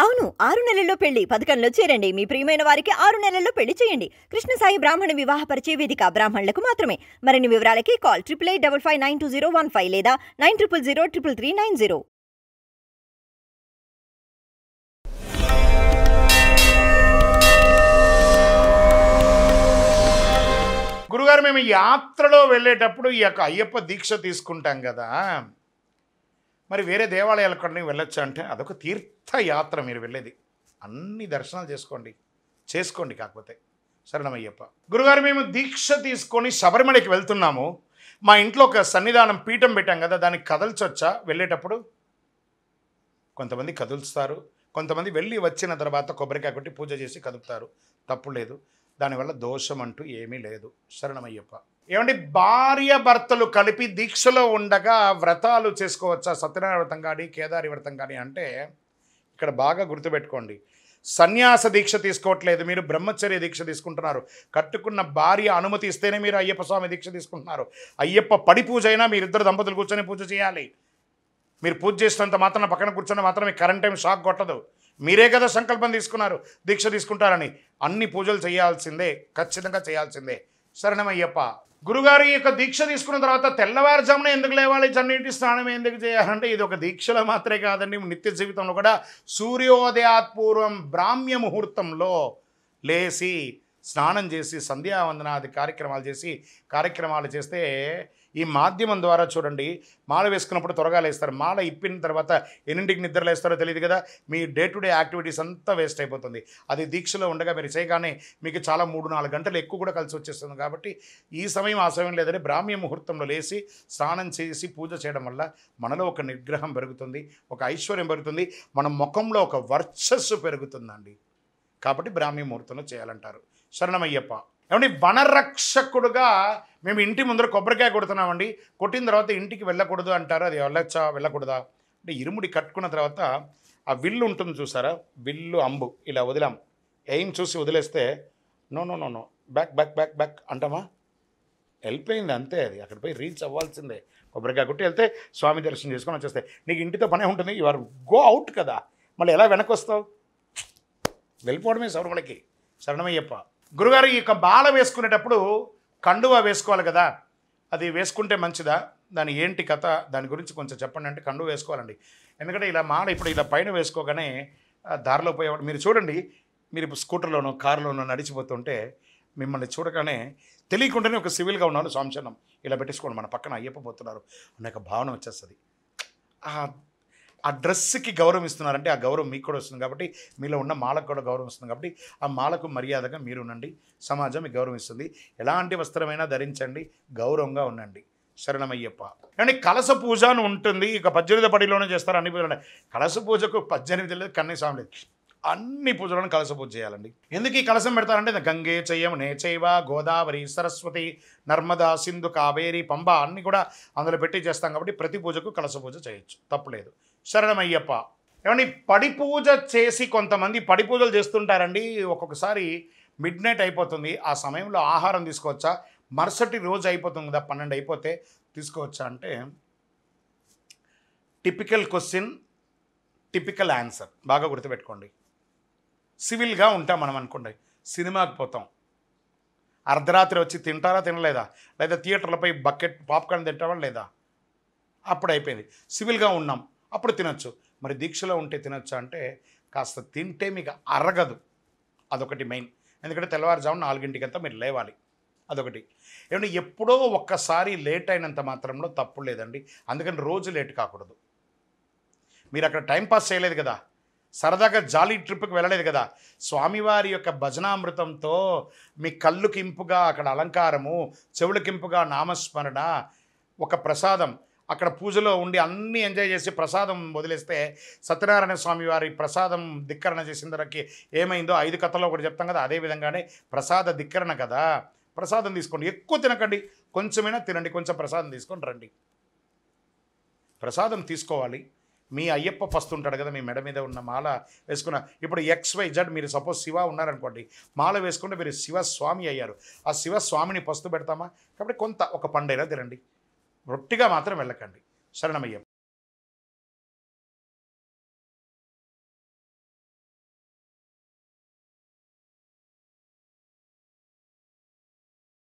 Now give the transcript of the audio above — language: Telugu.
అవును 6 నెలల్లో పెళ్లి పథకంలో చేరండి. మీ ప్రియమైన వారికి 6 నెలల్లో పెళ్లి చేయండి. కృష్ణ సాయి బ్రాహ్మణ వివాహ పరిచయ వేదిక బ్రాహ్మణులకు మాత్రమే. మరిన్ని వివరాలకి కాల్ 8885592015 లేదా 9000333990. గురుగారు, మేము యాత్రలో వెళ్ళేటప్పుడు ఈ యొక్క అయ్యప్ప దీక్ష తీసుకుంటాం కదా, మరి వేరే దేవాలయాలకు కూడా వెళ్ళొచ్చు అంటే అదొక తీర్థయాత్ర. మీరు వెళ్ళేది అన్ని దర్శనాలు చేసుకోండి కాకపోతే శరణమయ్యప్ప. గురుగారు, మేము దీక్ష తీసుకొని శబరిమలకి వెళ్తున్నాము. మా ఇంట్లో ఒక సన్నిధానం పీఠం పెట్టాం కదా, దానికి కదల్చొచ్చా వెళ్ళేటప్పుడు? కొంతమంది కదులుస్తారు, కొంతమంది వెళ్ళి వచ్చిన తర్వాత కొబ్బరికాయ కొట్టి పూజ చేసి కదుపుతారు. తప్పు లేదు, దానివల్ల దోషం అంటూ ఏమీ లేదు. శరణమయ్యప్ప. ఏమండి, భార్య భర్తలు కలిపి దీక్షలో ఉండగా వ్రతాలు చేసుకోవచ్చా? సత్యనారాయణ వ్రతం కానీ కేదారి వ్రతం కానీ అంటే ఇక్కడ బాగా గుర్తుపెట్టుకోండి. సన్యాస దీక్ష తీసుకోవట్లేదు మీరు, బ్రహ్మచర్య దీక్ష తీసుకుంటున్నారు. కట్టుకున్న భార్య అనుమతి ఇస్తేనే మీరు అయ్యప్ప స్వామి దీక్ష తీసుకుంటున్నారు. అయ్యప్ప పడి పూజ అయినా మీరిద్దరు దంపతులు కూర్చొని పూజ చేయాలి. మీరు పూజ చేసినంత మాత్రం పక్కన కూర్చొని మాత్రం కరెంట్ టైం షాక్ కొట్టదు. మీరే కదా సంకల్పం తీసుకున్నారు దీక్ష తీసుకుంటారని. అన్ని పూజలు చేయాల్సిందే, ఖచ్చితంగా చేయాల్సిందే. శరణమయ్యప్ప. గురుగారు, ఈ యొక్క దీక్ష తీసుకున్న తర్వాత తెల్లవారుజామున ఎందుకు లేవాలి? చన్నీటి స్నానం ఎందుకు చేయాలంటే ఇది ఒక దీక్షలో మాత్రమే కాదండి, నిత్య జీవితంలో కూడా సూర్యోదయాత్ పూర్వం బ్రాహ్మ్య ముహూర్తంలో లేచి స్నానం చేసి సంధ్యావందనాది కార్యక్రమాలు చేస్తే ఈ మాధ్యమం ద్వారా చూడండి, మాల వేసుకున్నప్పుడు త్వరగా లేస్తారు. మాల ఇప్పిన తర్వాత ఎన్నింటికి నిద్ర లేస్తారో తెలియదు కదా. మీ డే టు డే యాక్టివిటీస్ అంతా వేస్ట్ అయిపోతుంది. అది దీక్షలో ఉండగా మీరు చేయగానే మీకు చాలా 3-4 గంటలు ఎక్కువ కూడా కలిసి వచ్చేస్తుంది. కాబట్టి ఈ సమయం ఆ సమయం లేదని బ్రాహ్మ్య ముహూర్తంలో లేచి స్నానం చేసి పూజ చేయడం వల్ల మనలో ఒక నిగ్రహం పెరుగుతుంది, ఒక ఐశ్వర్యం పెరుగుతుంది, మన ముఖంలో ఒక వర్చస్సు పెరుగుతుందండి. కాబట్టి బ్రాహ్మ్య ముహూర్తంలో చేయాలంటారు. శరణమయ్యప్ప. ఏమండి, వనరక్షకుడుగా మేము ఇంటి ముందర కొబ్బరికాయ కొడుతున్నామండి, కొట్టిన తర్వాత ఇంటికి వెళ్ళకూడదు అంటారు. అది వెళ్ళొచ్చా వెళ్ళకూడదా అంటే, ఇరుముడి కట్టుకున్న తర్వాత ఆ విల్లు ఉంటుంది చూసారా, విల్లు అంబు ఇలా వదిలాం, ఎయిమ్ చూసి వదిలేస్తే no no no no back back back back అంటామా? వెళ్ళిపోయింది అంతే. అది అక్కడ పోయి రీచ్ అవ్వాల్సిందే. కొబ్బరికాయ కొట్టి వెళ్తే స్వామి దర్శనం చేసుకొని వచ్చేస్తే నీకు ఇంటితో పనే ఉంటుంది. యు ఆర్ గో అవుట్ కదా, మళ్ళీ ఎలా వెనక్కి వస్తావు? వెళ్ళిపోవడమే శబరిమలకి. శరణమయ్యప్ప. గురుగారు, ఈ యొక్క మాల వేసుకునేటప్పుడు కండువా వేసుకోవాలి కదా, అది వేసుకుంటే మంచిదా? దాని ఏంటి కథ, దాని గురించి కొంచెం చెప్పండి అంటే. కండువ వేసుకోవాలండి. ఎందుకంటే ఇలా మాల ఇప్పుడు ఇలా పైన వేసుకోగానే దారిలో పోయేవాడు మీరు చూడండి, మీరు ఇప్పుడు స్కూటర్లోనో కారులోనో నడిచిపోతుంటే మిమ్మల్ని చూడగానే తెలియకుండానే ఒక సివిల్గా ఉన్నాను స్వామిచరణం ఇలా పెట్టేసుకోండి, మన పక్కన అయ్యప్ప పోతున్నారు అనే ఒక భావన వచ్చేస్తుంది. ఆ డ్రెస్కి గౌరవం ఇస్తున్నారంటే ఆ గౌరవం మీకు కూడా వస్తుంది. కాబట్టి మీలో ఉన్న మాలకు కూడా గౌరవం వస్తుంది. కాబట్టి ఆ మాలకు మర్యాదగా మీరు ఉండండి, సమాజం మీకు గౌరవం ఇస్తుంది. ఎలాంటి వస్త్రమైనా ధరించండి, గౌరవంగా ఉండండి. శరణమయ్యప్ప. కానీ కలశ పూజ అని ఉంటుంది, ఇక 18 పడిలోనే చేస్తారు అన్ని పూజలు. కలశ పూజకు 18 లేదు, కన్యస్వామి లేదు, అన్ని పూజలను కలశ పూజ చేయాలండి. ఎందుకు ఈ కలశం పెడతారంటే గంగే చయ్యం నేచైవ గోదావరి సరస్వతి నర్మదా సింధు కావేరి పంబ అన్నీ కూడా అందులో పెట్టి చేస్తాం. కాబట్టి ప్రతి పూజకు కలశ పూజ చేయొచ్చు, తప్పులేదు. శరణమయ్యప్ప. ఏమండి, పడి పూజ చేసి కొంతమంది పడి పూజలు చేస్తుంటారండి. ఒక్కొక్కసారి మిడ్ నైట్ అయిపోతుంది, ఆ సమయంలో ఆహారం తీసుకోవచ్చా? మరుసటి రోజు అయిపోతుంది కదా, 12 అయిపోతే తీసుకోవచ్చా అంటే టిపికల్ క్వశ్చన్, టిపికల్ ఆన్సర్. బాగా గుర్తుపెట్టుకోండి. సివిల్గా ఉంటాం మనం అనుకోండి, సినిమాకి పోతాం, అర్ధరాత్రి వచ్చి తింటారా తినలేదా, లేదా థియేటర్లపై బకెట్ పాప్కార్న్ తింటావా లేదా, అప్పుడు అయిపోయింది. సివిల్గా ఉన్నాం అప్పుడు తినొచ్చు. మరి దీక్షలో ఉంటే తినొచ్చా అంటే కాస్త తింటే మీకు అరగదు, అదొకటి మెయిన్. ఎందుకంటే తెల్లవారుజామున 4 మీరు లేవాలి, అదొకటి. ఏమంటే ఎప్పుడో ఒక్కసారి లేట్ అయినంత మాత్రంలో తప్పు లేదండి. అందుకని రోజు లేట్ కాకూడదు. మీరు అక్కడ టైంపాస్ చేయలేదు కదా, సరదాగా జాలీ ట్రిప్కి వెళ్ళలేదు కదా, స్వామివారి యొక్క భజనామృతంతో మీ కళ్ళుకింపుగా అక్కడ అలంకారము, చెవులకింపుగా నామస్మరణ, ఒక ప్రసాదం అక్కడ పూజలో ఉండి అన్నీ ఎంజాయ్ చేసి ప్రసాదం వదిలేస్తే సత్యనారాయణ స్వామి వారి ప్రసాదం ధిక్కరణ చేసిన ధరకి ఏమైందో 5 కథలో ఒకటి చెప్తాం కదా, అదేవిధంగానే ప్రసాద ధిక్కరణ కదా. ప్రసాదం తీసుకోండి, ఎక్కువ తినకండి, కొంచెమైనా తినండి, కొంచెం ప్రసాదం తీసుకొని రండి. ప్రసాదం తీసుకోవాలి. మీ అయ్యప్ప పస్తుంటాడు కదా, మీ మెడ మీద ఉన్న మాల వేసుకున్న ఇప్పుడు XYZ మీరు సపోజ్ శివ ఉన్నారనుకోండి, మాల వేసుకుంటే మీరు శివస్వామి అయ్యారు. ఆ శివస్వామిని పస్తు పెడతామా? కాబట్టి కొంత ఒక పండైనా తినండి, రొట్టిగా మాత్రం వెళ్ళకండి. శరణమయ్యప్ప.